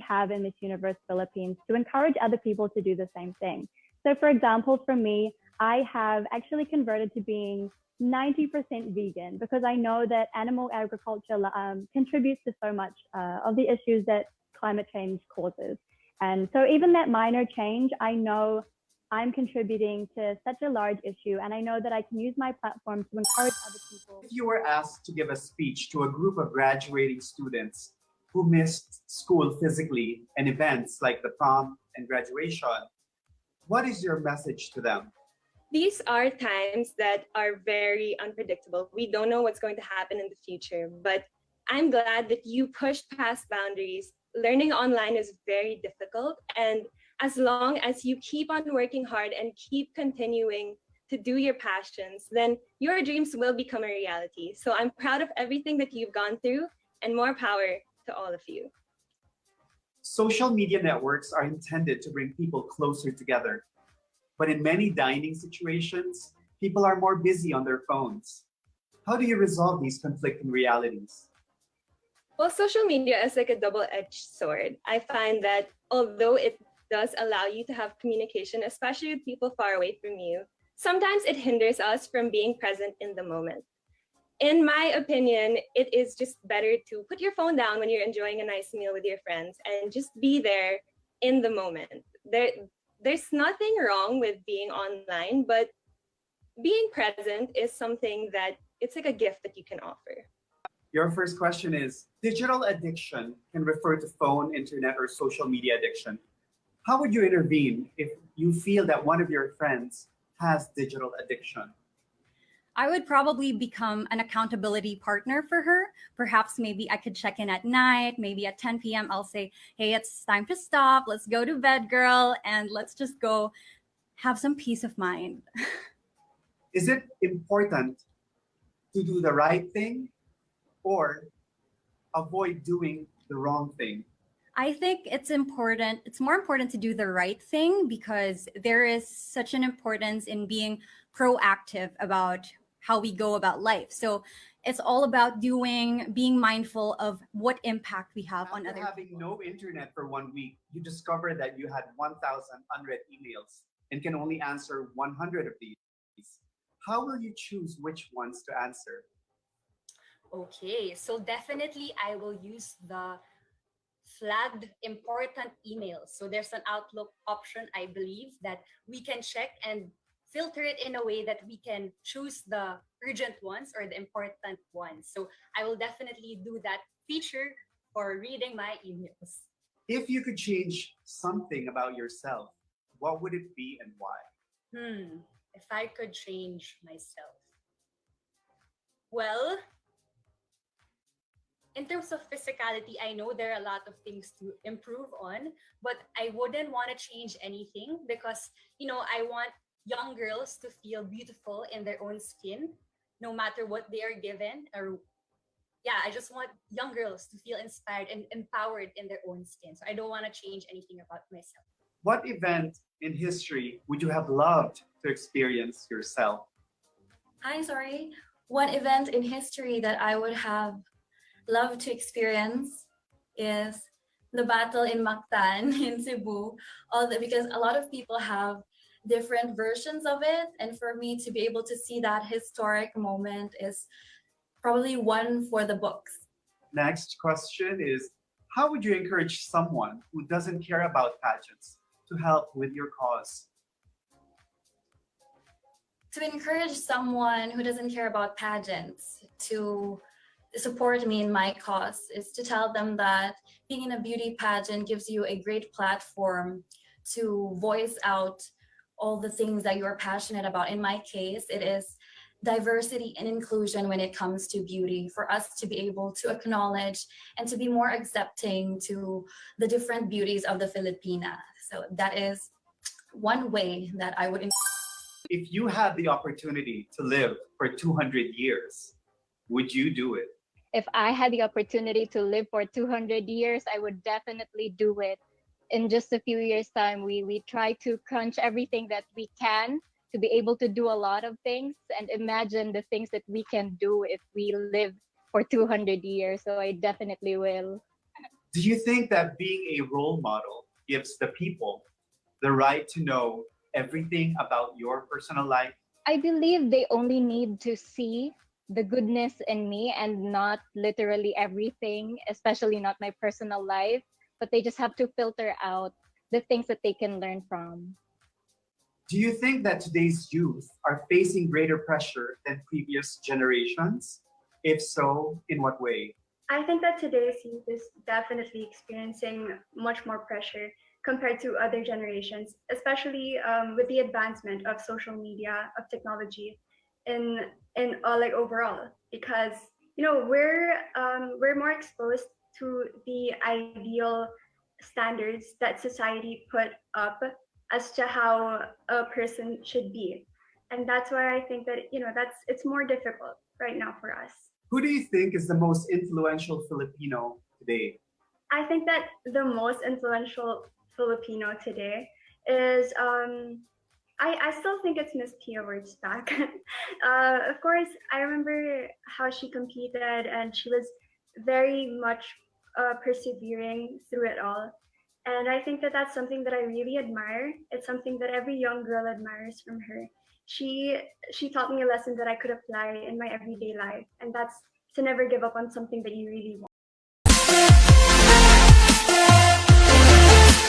have in Miss Universe Philippines to encourage other people to do the same thing. So for example, for me, I have actually converted to being 90% vegan because I know that animal agriculture contributes to so much of the issues that climate change causes. And so even that minor change, I know I'm contributing to such a large issue, and I know that I can use my platform to encourage other people. If you were asked to give a speech to a group of graduating students who missed school physically and events like the prom and graduation, what is your message to them? These are times that are very unpredictable. We don't know what's going to happen in the future, but I'm glad that you pushed past boundaries. Learning online is very difficult, and as long as you keep on working hard and keep continuing to do your passions, then your dreams will become a reality. So I'm proud of everything that you've gone through, and more power to all of you. Social media networks are intended to bring people closer together. But in many dining situations, people are more busy on their phones. How do you resolve these conflicting realities? Well, social media is like a double-edged sword. I find that although it does allow you to have communication, especially with people far away from you, sometimes it hinders us from being present in the moment. In my opinion, it is just better to put your phone down when you're enjoying a nice meal with your friends and just be there in the moment. There's nothing wrong with being online, but being present is something that it's like a gift that you can offer. Your first question is, digital addiction can refer to phone, internet, or social media addiction. How would you intervene if you feel that one of your friends has digital addiction? I would probably become an accountability partner for her. Perhaps maybe I could check in at night, maybe at 10 p.m. I'll say, hey, it's time to stop. Let's go to bed, girl. And let's just go have some peace of mind. Is it important to do the right thing or avoid doing the wrong thing? I think it's important. It's more important to do the right thing because there is such an importance in being proactive about how we go about life. So it's all about being mindful of what impact we have on other people. After having no internet for 1 week, you discover that you had 1,000 unread emails and can only answer 100 of these. How will you choose which ones to answer? Okay, so definitely I will use the flagged important emails. So there's an Outlook option, I believe, that we can check and filter it in a way that we can choose the urgent ones or the important ones. So I will definitely do that feature for reading my emails. If you could change something about yourself, what would it be and why? If I could change myself. Well, in terms of physicality, I know there are a lot of things to improve on, but I wouldn't want to change anything because, I want young girls to feel beautiful in their own skin, no matter what they are given. I just want young girls to feel inspired and empowered in their own skin. So I don't want to change anything about myself. What event in history would you have loved to experience yourself? Hi, sorry. One event in history that I would have loved to experience is the battle in Mactan in Cebu. Because a lot of people have different versions of it, and for me to be able to see that historic moment is probably one for the books. Next question is, how would you encourage someone who doesn't care about pageants to help with your cause? To encourage someone who doesn't care about pageants to support me in my cause is to tell them that being in a beauty pageant gives you a great platform to voice out all the things that you're passionate about. In my case, it is diversity and inclusion when it comes to beauty, for us to be able to acknowledge and to be more accepting to the different beauties of the Filipina. So that is one way that I would. If you had the opportunity to live for 200 years, would you do it? If I had the opportunity to live for 200 years, I would definitely do it. In just a few years' time, we try to crunch everything that we can to be able to do a lot of things and imagine the things that we can do if we live for 200 years. So I definitely will. Do you think that being a role model gives the people the right to know everything about your personal life? I believe they only need to see the goodness in me and not literally everything, especially not my personal life, but they just have to filter out the things that they can learn from. Do you think that today's youth are facing greater pressure than previous generations? If so, in what way? I think that today's youth is definitely experiencing much more pressure compared to other generations, especially with the advancement of social media, of technology, in like overall, because we're more exposed to the ideal standards that society put up as to how a person should be, and that's why I think that it's more difficult right now for us. Who do you think is the most influential Filipino today? I think that the most influential Filipino today is I still think it's Miss Pia Wurtzbach. Of course, I remember how she competed and she was very much persevering through it all. And I think that that's something that I really admire. It's something that every young girl admires from her. She she taught me a lesson that I could apply in my everyday life, and that's to never give up on something that you really want.